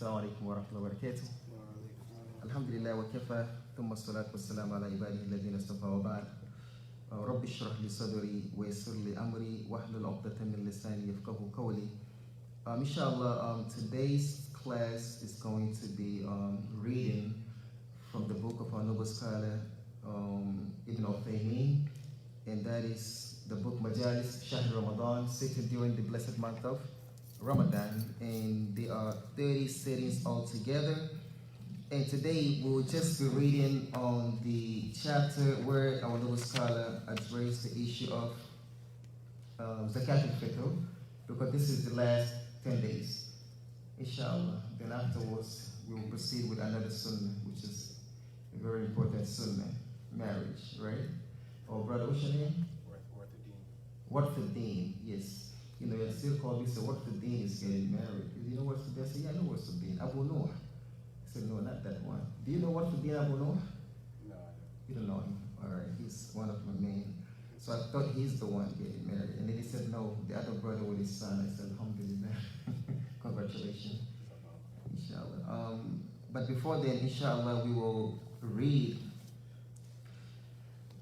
السلام عليكم ورحمة الله وبركاته. الحمد لله وكفى ثم الصلاة والسلام على عباده الذين اصطفى وبعد. رب اشرح لي صدري ويسر لي أمري واحلل عقدة من لساني يفقهوا قولي. Inshallah, today's class is going to be reading from the book of our noble scholar Ibn Uthaymeen, and that is the book Majalis Shahr Ramadan, sitting during the blessed month of Ramadan, and there are 30 sittings altogether. And today we'll just be reading on the chapter where our noble scholar addressed the issue of Zakat al-Fitr, because this is the last 10 days. Inshallah. Then afterwards we will proceed with another sunnah, which is a very important sunnah, marriage, right? Oh, brother, what's your name? What the Deen, yes. You know, you still call me, say, what the Deen is getting married. You know what's the Deen? I say, yeah, I know what's the Deen. Abu Noah. I said, no, not that one. Do you know what the Deen Abu Noah? No, I don't. You don't know him. All right, he's one of my main. So I thought he's the one getting married. And then he said, no, the other brother with his son. I said, alhamdulillah. Congratulations. Inshallah. But before then, inshallah, we will read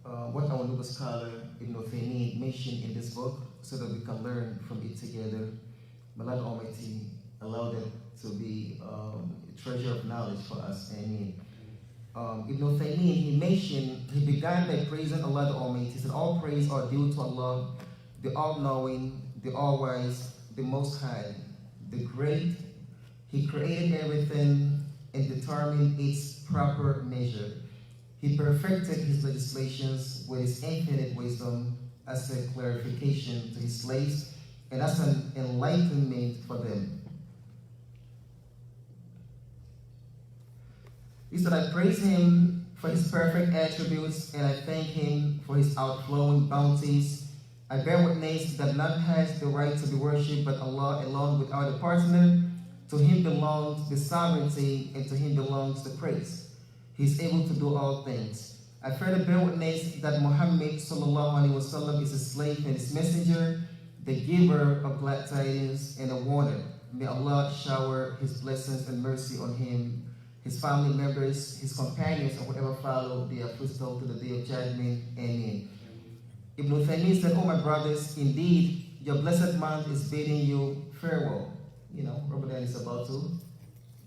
what our noble scholar Ibn Uthaymeen mentioned in this book, so that we can learn from it together. May Allah Almighty allow that to be a treasure of knowledge for us. Amen. Ibn Uthaymeen, he began by praising Allah the Almighty. He said, all praise are due to Allah, the all-knowing, the all-wise, the most high, the great. He created everything and determined its proper measure. He perfected his legislations with his infinite wisdom as a clarification to his slaves and as an enlightenment for them. He said, I praise him for his perfect attributes, and I thank him for his outflowing bounties. I bear witness that none has the right to be worshipped but Allah alone without a partner. To him belongs the sovereignty, and to him belongs the praise. He is able to do all things. I further bear witness that Muhammad sallallahu alaihi wasallam is a slave and his messenger, the giver of glad tidings and a warner. May Allah shower his blessings and mercy on him, his family members, his companions, and whatever follow their footsteps to the day of judgment. Amen. Ibn Uthaymeen said, oh my brothers, indeed, your blessed month is bidding you farewell. You know, Ramadan is about to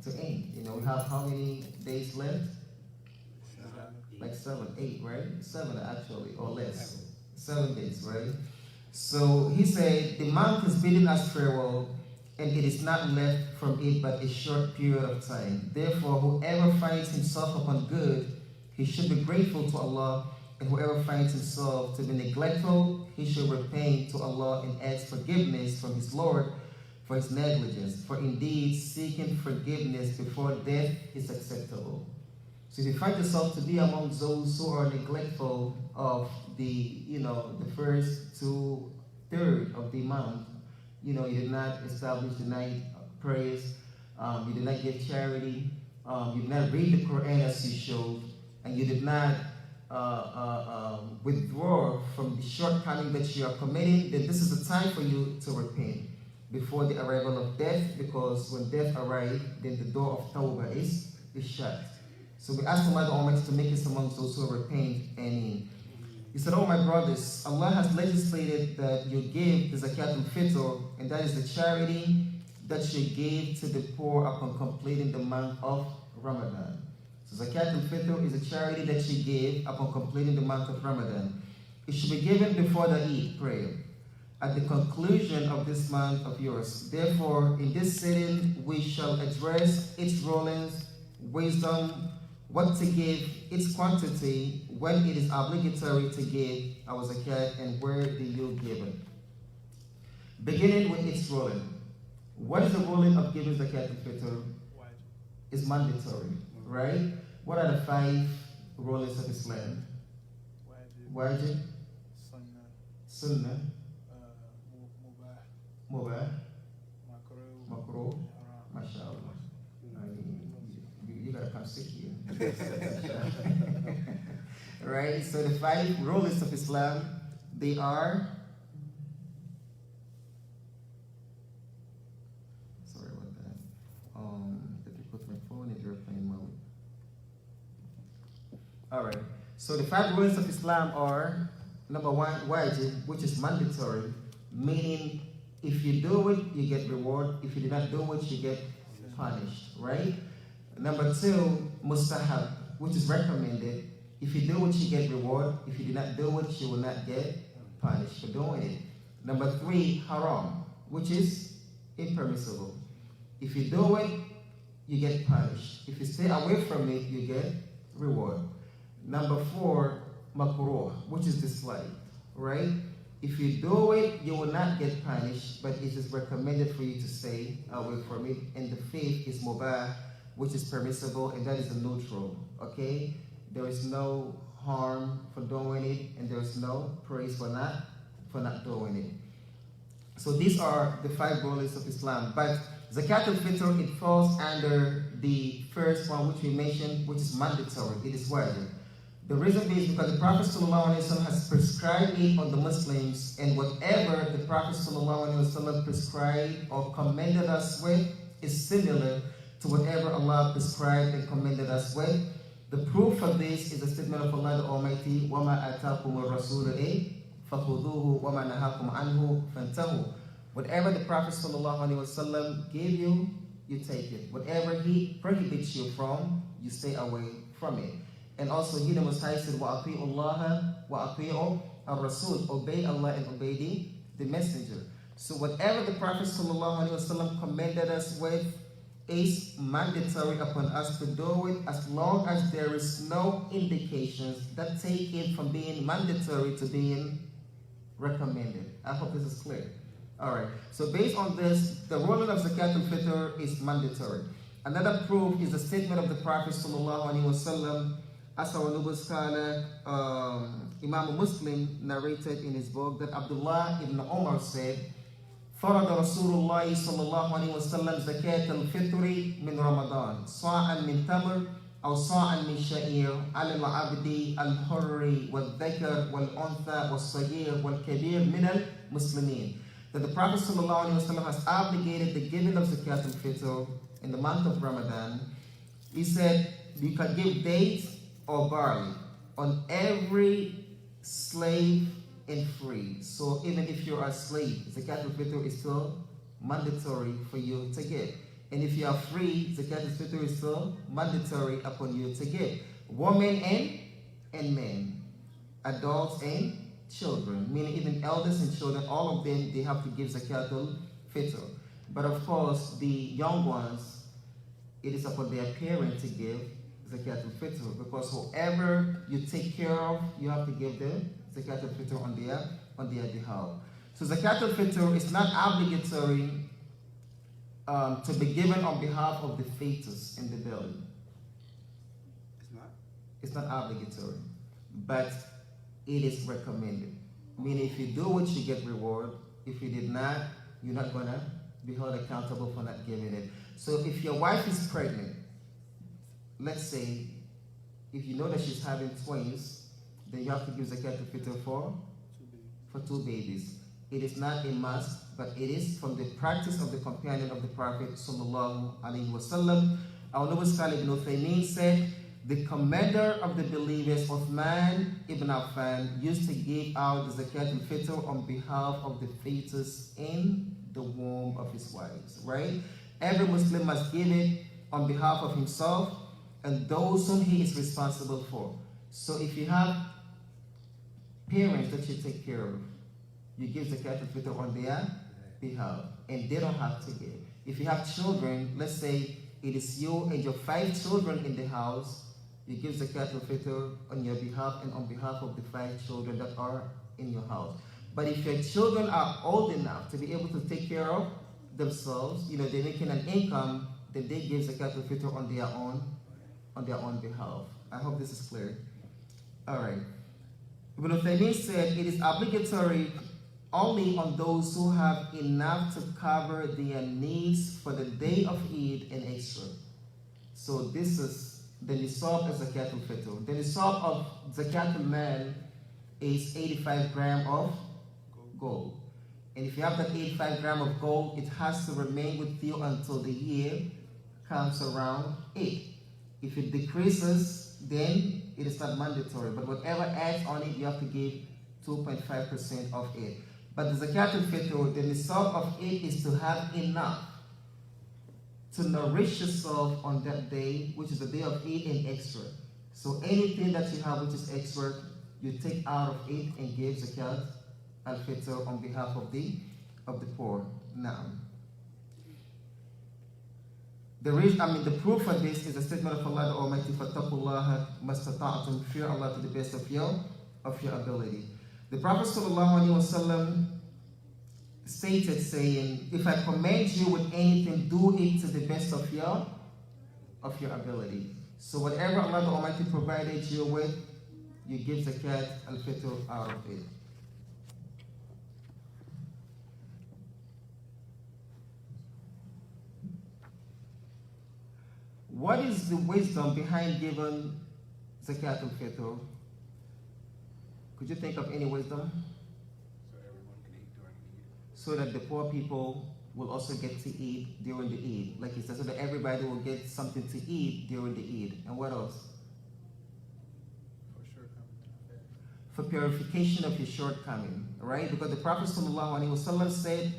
end. You know, we have how many days left? Like 7, 8, right? 7 actually, or less. 7 days, right? So he said, the month is bidding us farewell, and it is not left from it but a short period of time. Therefore, whoever finds himself upon good, he should be grateful to Allah, and whoever finds himself to be neglectful, he should repent to Allah and ask forgiveness from his Lord for his negligence. For indeed, seeking forgiveness before death is acceptable. So if you find yourself to be among those who are neglectful of the first 2/3 of the month, you did not establish the night prayers, you did not give charity, you did not read the Quran as you should, and you did not withdraw from the shortcoming that you are committing, then this is the time for you to repent before the arrival of death, because when death arrives, then the door of Tawbah is shut. So we ask Allah the Almighty to make us amongst those who repent. Amen. He said, oh my brothers, Allah has legislated that you give the Zakat al-Fitr, and that is the charity that you give to the poor upon completing the month of Ramadan. So Zakat al-Fitr is a charity that you give upon completing the month of Ramadan. It should be given before the Eid prayer, at the conclusion of this month of yours. Therefore, in this sitting, we shall address its rulings, wisdom, what to give, its quantity, when it is obligatory to give our zakat, and where do you give it. Beginning with its ruling. What is the ruling of giving zakat al-fitr? It's mandatory, right? What are the 5 rulings of Islam? Wajib, Sunnah, Mubah, Makruh, Mashallah. You gotta come sit here. Right? So the 5 rulings of Islam, they are, sorry about that. Alright. So the 5 rulings of Islam are, number 1, wajib, which is mandatory, meaning if you do it, you get reward. If you do not do it, you get punished, right? Number 2, mustahab, which is recommended. If you do it, you get reward. If you do not do it, you will not get punished for doing it. Number 3, haram, which is impermissible. If you do it, you get punished. If you stay away from it, you get reward. Number 4, makruh, which is disliked, right? If you do it, you will not get punished, but it is recommended for you to stay away from it. And the 5th is mubah, which is permissible, and that is a neutral, okay? There is no harm for doing it, and there is no praise for not doing it. So these are the 5 rulings of Islam. But Zakat al-Fitr, it falls under the first one which we mentioned, which is mandatory. It is wajib. The reason is because the Prophet ﷺ has prescribed it on the Muslims, and whatever the Prophet ﷺ prescribed or commended us with is similar to whatever Allah prescribed and commended us with. The proof for this is the statement of Allah the Almighty, وَمَا أَتَاكُمُ الرَّسُولُ فَخُذُوهُ وَمَا نَهَاكُمْ عَنْهُ فَانْتَهُوا. Whatever the Prophet ﷺ gave you, you take it. Whatever he prohibits you from, you stay away from it. And also he the Most High said, وَأَطِيعُ اللَّهَ وَأَطِيعُ الرَّسُولِ. Obey Allah and obey the Messenger. So whatever the Prophet ﷺ commended us with is mandatory upon us to do it, as long as there is no indications that take it from being mandatory to being recommended. I hope this is clear. Alright, so based on this, the ruling of Zakat al-Fitr is mandatory. Another proof is the statement of the Prophet ﷺ, as our noble scholar Imaam Muslim narrated in his book, that Abdullah ibn Umar said, فرض رسول الله صلى الله عليه وسلم زكاة الفطر من رمضان صاعا من تمر أو صاعا من شعير على العبد الحر والذكر والأنثى والصغير والكبير من المسلمين. That the Prophet ﷺ has obligated the giving of Zakat al-Fitr in the month of Ramadan. He said you can give dates or barley on every slave and free. So even if you're a slave, Zakat al-Fitr is still mandatory for you to give. And if you are free, Zakat al-Fitr is still mandatory upon you to give. Women and men, adults and children, meaning even elders and children, all of them, they have to give Zakat al-Fitr. But of course, the young ones, it is upon their parents to give Zakat al-Fitr, because whoever you take care of, you have to give them Zakat al-Fitr on their behalf. So Zakat al-Fitr is not obligatory to be given on behalf of the fetus in the belly. It's not obligatory, but it is recommended. Meaning if you do it, you get reward. If you did not, you're not going to be held accountable for not giving it. So if your wife is pregnant, let's say, if you know that she's having twins, then you have to give Zakat al-Fitr for 2 babies. It is not a must, but it is from the practice of the companion of the Prophet sallallahu alaihi wasallam. Our noble scholar Ibn Uthaymeen said, the commander of the believers, Uthman ibn Affan, used to give out the Zakat al-Fitr on behalf of the fetus in the womb of his wives, right? Every Muslim must give it on behalf of himself and those whom he is responsible for. So if you have parents that you take care of, you give Zakat al-Fitr on their behalf, and they don't have to give. If you have children, let's say it is you and your 5 children in the house, you give Zakat al-Fitr on your behalf and on behalf of the 5 children that are in your house. But if your children are old enough to be able to take care of themselves, you know, they're making an income, then they give Zakat al-Fitr on their own behalf. I hope this is clear. Alright. Ibn Uthaymeen said it is obligatory only on those who have enough to cover their needs for the day of Eid and extra. So this is the nisab of Zakat al-Fitr. The nisab of Zakat al-Mal is 85 grams of gold. And if you have that 85 grams of gold, it has to remain with you until the year comes around 8. If it decreases, then It is not mandatory, but whatever adds on it, you have to give 2.5% of it. But the Zakat al-Fitr, the nisab of it is to have enough to nourish yourself on that day, which is the day of Eid, and extra. So anything that you have which is extra, you take out of it and give Zakat al-Fitr on behalf of the poor. Now, the proof for this is the statement of Allah the Almighty, فَاتَّقُوا اللَّهَ مَسْتَطَعْتُمْ, fear Allah to the best of your ability. The Prophet ﷺ stated, saying, if I command you with anything, do it to the best of your ability. So whatever Allah the Almighty provided you with, you give Zakat al-Fitr out of it. What is the wisdom behind giving Zakat al-Fitr? Could you think of any wisdom? So everyone can eat during Eid. So that the poor people will also get to eat during the Eid. Like he said, so that everybody will get something to eat during the Eid. And what else? For shortcoming. For purification of your shortcoming, right? Because the Prophet ﷺ said,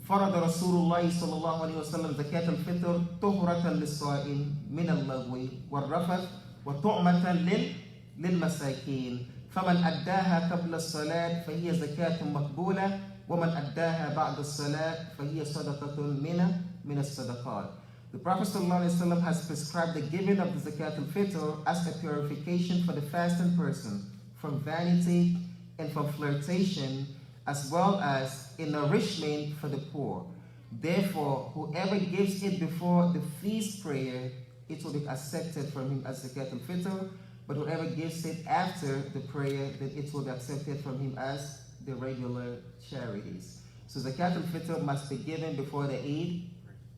فرض رسول الله صلى الله عليه وسلم زكاة الفطر طهرة للصائم من اللغو والرفث وطعمة للمساكين فمن أداها قبل الصلاة فهي زكاة مقبولة ومن أداها بعد الصلاة فهي صدقة من الصدقات. The Prophet ﷺ has prescribed the giving of the Zakat al-Fitr as a purification for the fasting person from vanity and from flirtation, as well as a nourishment for the poor. Therefore, whoever gives it before the feast prayer, it will be accepted from him as Zakat al-Fitr, but whoever gives it after the prayer, then it will be accepted from him as the regular charities. So Zakat al-Fitr must be given before the Eid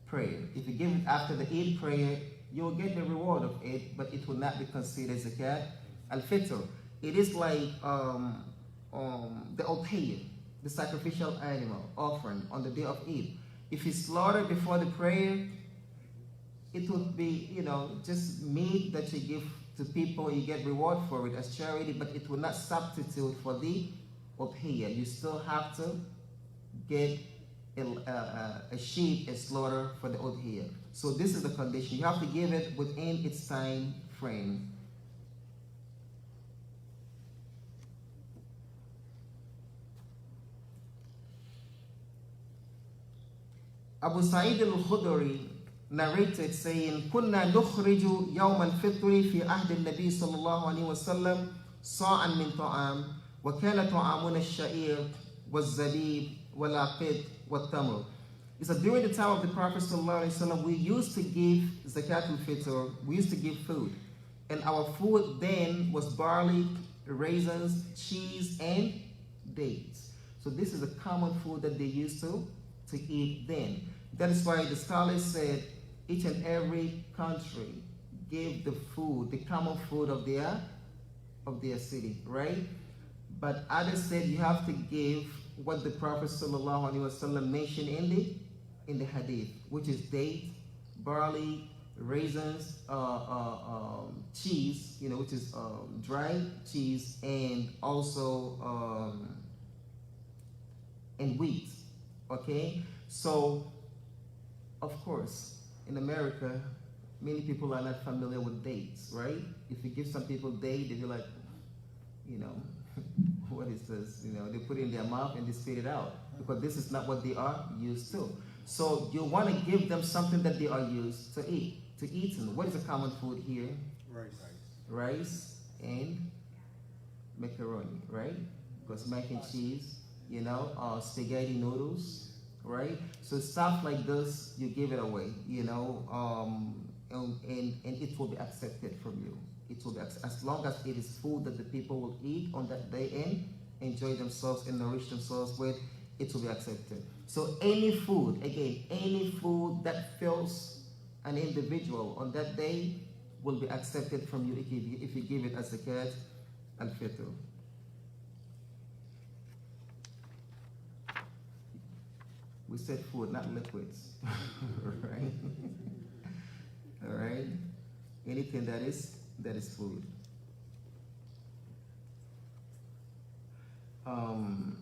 prayer. If you give it after the Eid prayer, you'll get the reward of it, but it will not be considered Zakat al-Fitr. It is like the udhiyah, the sacrificial animal offering on the day of Eid. If you slaughter before the prayer, it would be, just meat that you give to people, you get reward for it as charity, but it will not substitute for the udhiyah. You still have to get a sheep and slaughter for the udhiyah. So this is the condition. You have to give it within its time frame. Abu Sa'id al-Khudri narrated saying, كنا نخرج يوم الفطر في عهد النبي صلى الله عليه وسلم صاعا من طعام وكان طعامنا الشعير والزبيب والعقد والتمر. He said, during the time of the Prophet ﷺ, we used to give Zakat al-Fitr, we used to give food. And our food then was barley, raisins, cheese, and dates. So this is a common food that they used to eat then. That is why the scholars said each and every country gave the food, the common food of their city, right? But others said you have to give what the Prophet ﷺ mentioned in the hadith, which is date, barley, raisins, cheese, which is dry cheese, and also and wheat. Okay, so of course in America, many people are not familiar with dates, right? If you give some people date, they'll be like, what is this? They put it in their mouth and they spit it out because this is not what they are used to. So you want to give them something that they are used to eat. What is a common food here? Rice and macaroni, right? Because mac and cheese, spaghetti noodles, right? So stuff like this, you give it away, and it will be accepted from you. It will be as long as it is food that the people will eat on that day and enjoy themselves and nourish themselves with, it will be accepted. So any food that fills an individual on that day will be accepted from you if you give it as Zakat al-Fitr. We said food, not liquids. Right? All right? Anything that is food. Um,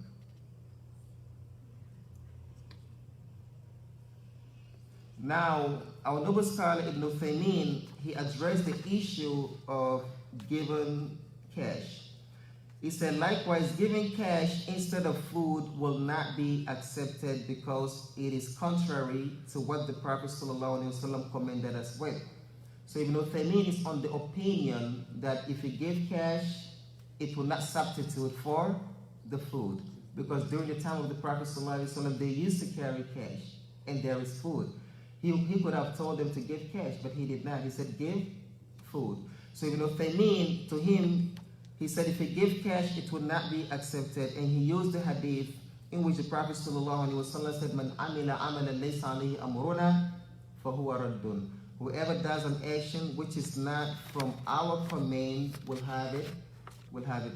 Now, our noble scholar Ibn Uthaymeen, he addressed the issue of giving cash. He said, likewise, giving cash instead of food will not be accepted because it is contrary to what the Prophet ﷺ commended us with. So Ibn Uthaymeen is on the opinion that if you give cash, it will not substitute for the food. Because during the time of the Prophet ﷺ, they used to carry cash and there is food. He could have told them to give cash, but he did not. He said, give food. So Ibn Uthaymeen, to him, he said, if you give cash, it will not be accepted. And he used the hadith in which the Prophet ﷺ said, Man amila amalan laysa alayhi amruna fahuwa raddun. Whoever does an action which is not from our command will have it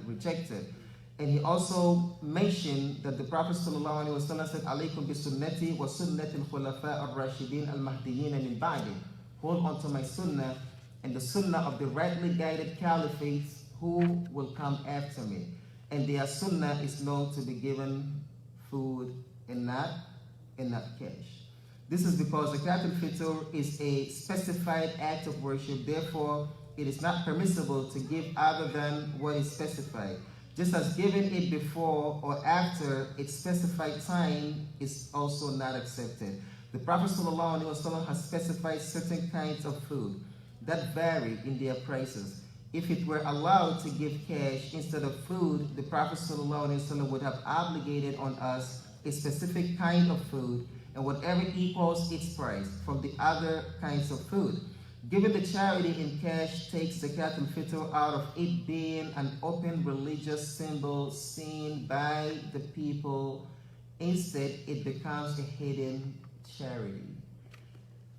rejected. And he also mentioned that the Prophet ﷺ said, Alaykum bi sunnati wa sunnati al-khulafa al-rashidin al-mahdiyyin min ba'di. Hold on to my sunnah and the sunnah of the rightly guided caliphates who will come after me. And their sunnah is known to be given food and not cash. This is because Zakat al-Fitr is a specified act of worship. Therefore, it is not permissible to give other than what is specified. Just as giving it before or after its specified time is also not accepted. The Prophet ﷺ has specified certain kinds of food that vary in their prices. If it were allowed to give cash instead of food, the Prophet ﷺ would have obligated on us a specific kind of food and whatever equals its price from the other kinds of food. Giving the charity in cash takes Zakat al-Fitr out of it being an open religious symbol seen by the people. Instead, it becomes a hidden charity.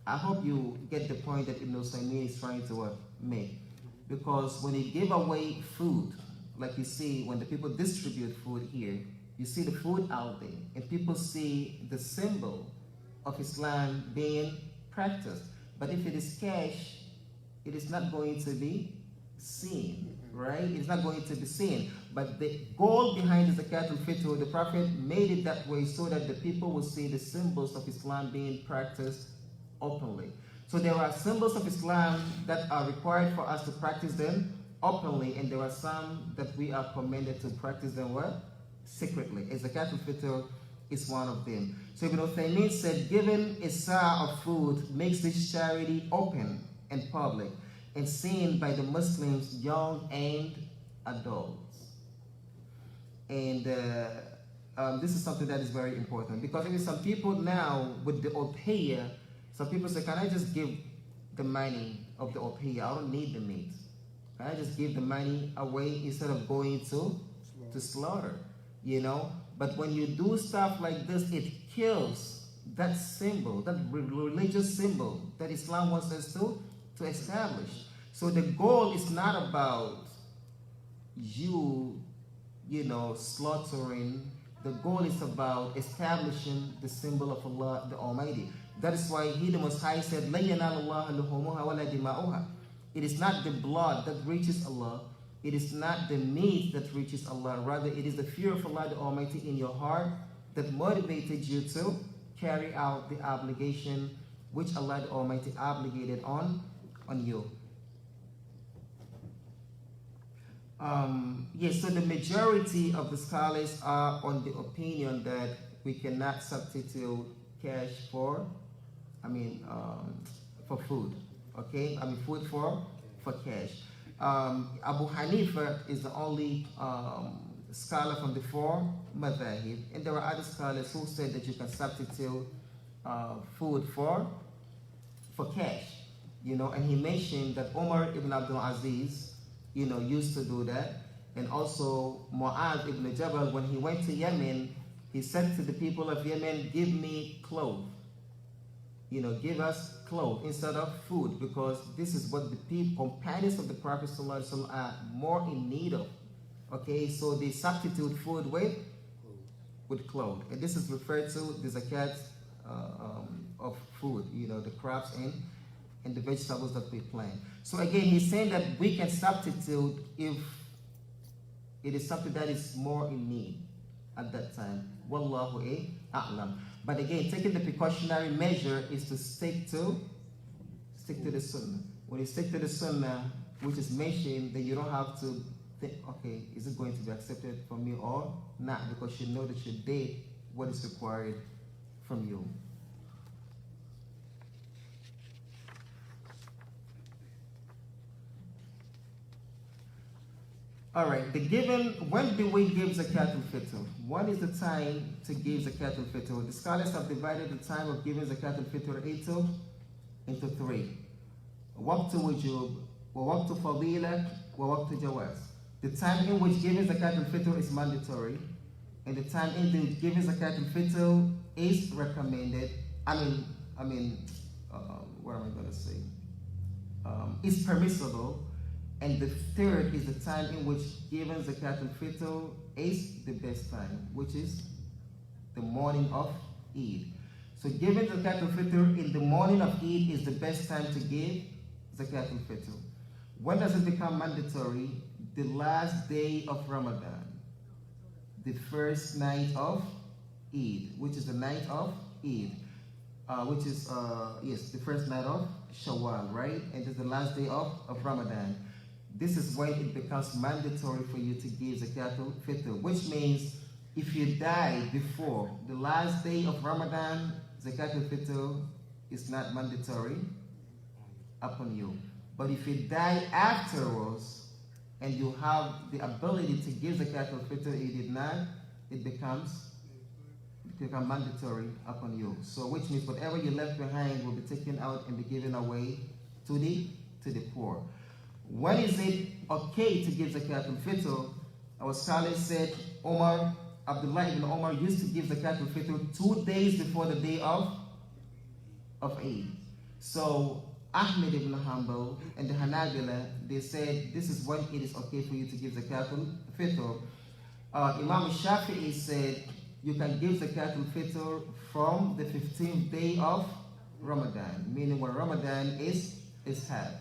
I hope you get the point that Ibn Uthaymeen is trying to make. Because when you give away food, like you see when the people distribute food here, you see the food out there, and people see the symbol of Islam being practiced. But if it is cash, it is not going to be seen, right? It's not going to be seen. But the goal behind the Zakat al-Fitr, the Prophet made it that way so that the people will see the symbols of Islam being practiced openly. So there are symbols of Islam that are required for us to practice them openly, and there are some that we are commanded to practice them what? Secretly. And Zakat al-Fitr is one of them. So Ibn Uthaymeen said, giving a sa' of food makes this charity open and public and seen by the Muslims, young and adults. And this is something that is very important because there is some people now with the udhiyah, some people say, can I just give the money of the udhiyah? I don't need the meat. Can I just give the money away instead of going to slaughter? You know? But when you do stuff like this, it kills that symbol, that religious symbol that Islam wants us to establish. So the goal is not about you slaughtering. The goal is about establishing the symbol of Allah the Almighty. That is why He, the Most High, said, لَن يَنَالَ اللَّهَ لُحُومُهَا وَلَا دِمَاؤُهَا. It is not the blood that reaches Allah. It is not the meat that reaches Allah. Rather, it is the fear of Allah the Almighty in your heart that motivated you to carry out the obligation which Allah the Almighty obligated on you. Yes, so the majority of the scholars are on the opinion that we cannot substitute cash for food. Okay, food for cash. Abu Hanifa is the only scholar from the four madhahib, and there are other scholars who said that you can substitute food for cash, and he mentioned that Umar ibn Abdul Aziz, used to do that, and also Mu'adh ibn Jabal, when he went to Yemen, he said to the people of Yemen, give me clothes. Give us clothes instead of food, because this is what the companions of the Prophet ﷺ are more in need of. Okay, so they substitute food with clothes, and this is referred to the zakat of food. The crops and the vegetables that we plant. So again, he's saying that we can substitute if It is something that is more in need at that time. Wallahu a'lam. But again, taking the precautionary measure is to stick to the sunnah. When you stick to the sunnah, which is mentioned, then you don't have to think, okay, is it going to be accepted from me or not? Because you know that you did what is required from you. All right, when do we give Zakat al-Fitr? When is the time to give Zakat al-Fitr? The scholars have divided the time of giving Zakat al-Fitr into three. Waqtu wujub, wa waqtu fadila, wa waqtu jawaz. The time in which giving Zakat al-Fitr is mandatory, and the time in which giving Zakat al-Fitr is recommended. What am I going to say? Is permissible. And the third is the time in which giving Zakat al-Fitr is the best time, which is the morning of Eid. So giving Zakat al-Fitr in the morning of Eid is the best time to give Zakat al-Fitr. When does it become mandatory? The last day of Ramadan, the first night of Eid, which is the night of Eid, the first night of Shawwal, right? And it's the last day of Ramadan. This is when it becomes mandatory for you to give Zakat al-Fitr, which means if you die before the last day of Ramadan, Zakat al-Fitr is not mandatory upon you. But if you die afterwards and you have the ability to give Zakat al-Fitr, you did not, it becomes mandatory upon you. So which means whatever you left behind will be taken out and be given away to the poor. When is it okay to give Zakat al-Fitr? Our scholars said Abdullah ibn Umar used to give Zakat al-Fitr 2 days before the day of Eid. So Ahmed ibn Hanbal and the Hanabila, they said this is when it is okay for you to give Zakat al-Fitr. Imam Shafi'i said you can give Zakat al-Fitr from the 15th day of Ramadan, meaning when Ramadan is had.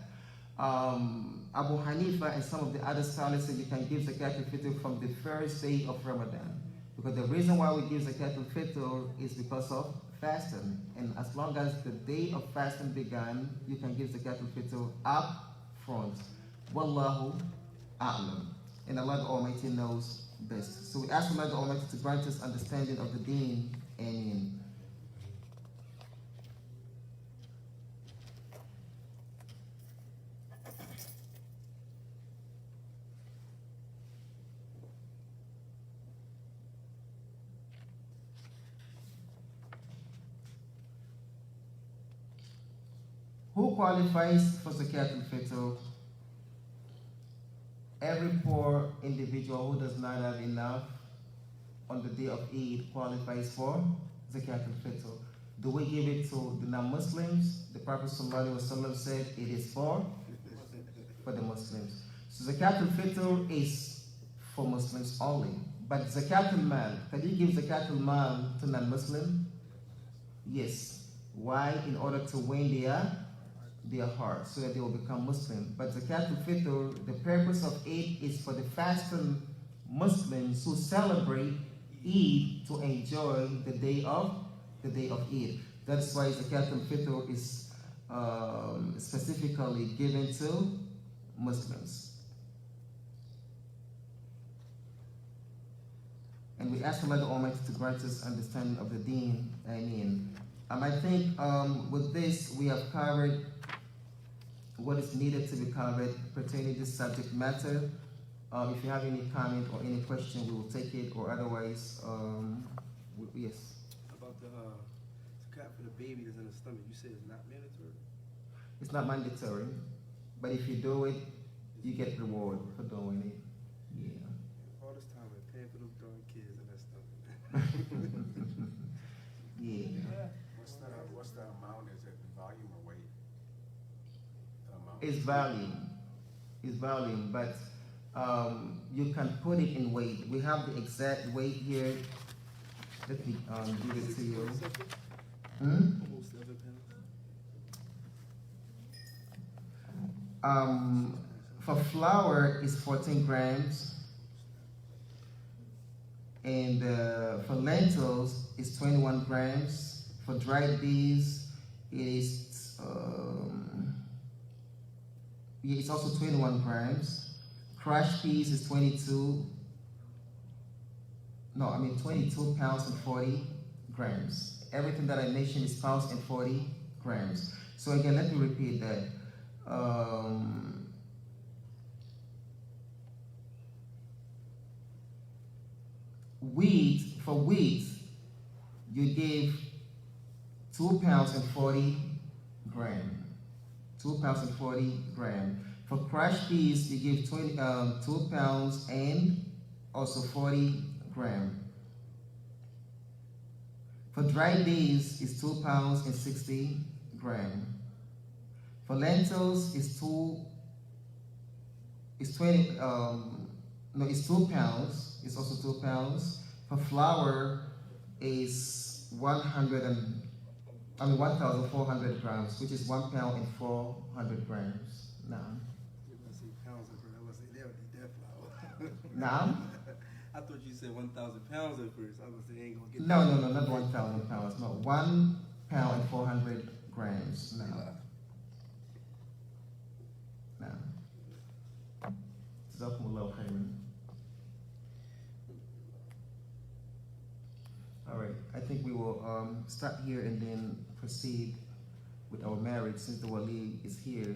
Abu Hanifa and some of the other scholars said you can give Zakat al-Fitr from the first day of Ramadan. Because the reason why we give Zakat al-Fitr is because of fasting. And as long as the day of fasting began, you can give Zakat al-Fitr up front. Wallahu a'lam. And Allah the Almighty knows best. So we ask Allah the Almighty to grant us understanding of the deen. Ameen. Who qualifies for Zakat al-Fitr? Every poor individual who does not have enough on the day of Eid qualifies for Zakat al-Fitr. Do we give it to the non-Muslims? The Prophet ﷺ said it is for the Muslims. So Zakat al-Fitr is for Muslims only. But Zakat al-Mal, can you give Zakat al-Mal to non-Muslim? Yes. Why? In order to win their heart, so that they will become Muslim. But Zakat al-Fitr, the purpose of Eid is for the fasting Muslims who celebrate Eid to enjoy the day of Eid. That's why Zakat al-Fitr is specifically given to Muslims. And we ask Allah the Almighty to grant us understanding of the deen. Ameen. I think with this we have covered what is needed to be covered pertaining to this subject matter. If you have any comment or any question, we will take it, or otherwise, yes. About the Zakat for the baby that's in the stomach, you said it's not mandatory? It's not mandatory, but if you do it, you get reward for doing it. Yeah. All this time we're paying for them throwing kids in that stomach. Yeah. What's the amount? Is it volume or weight? It's volume, but you can put it in weight. We have the exact weight here. Let me give it to you. Almost 7 pounds. For flour, it's 14 grams. And for lentils, it's 21 grams. For dried beans, it is it's also 21 grams. Crushed peas is 22 pounds and 40 grams. Everything that I mentioned is pounds and 40 grams. So again, let me repeat that. For wheat, you give 2 pounds and 40 grams. 2 pounds and 40 grams. For crushed peas, you give 2 pounds and also 40 grams. For dried beans, it's 2 pounds and 60 grams. For lentils, it's 2 pounds. It's also 2 pounds. For flour, is 1,400 grams, which is 1 pound and 400 grams. Now. I see pounds of bread. I was say that would be that flour. Now? I thought you said 1,000 pounds at first. I was saying ain't gonna get. No, not 1,000 pounds. No, 1 pound and 400 grams. Now. Jazakumullahu khairan. All right, I think we will start here and then proceed with our marriage since the wali is here.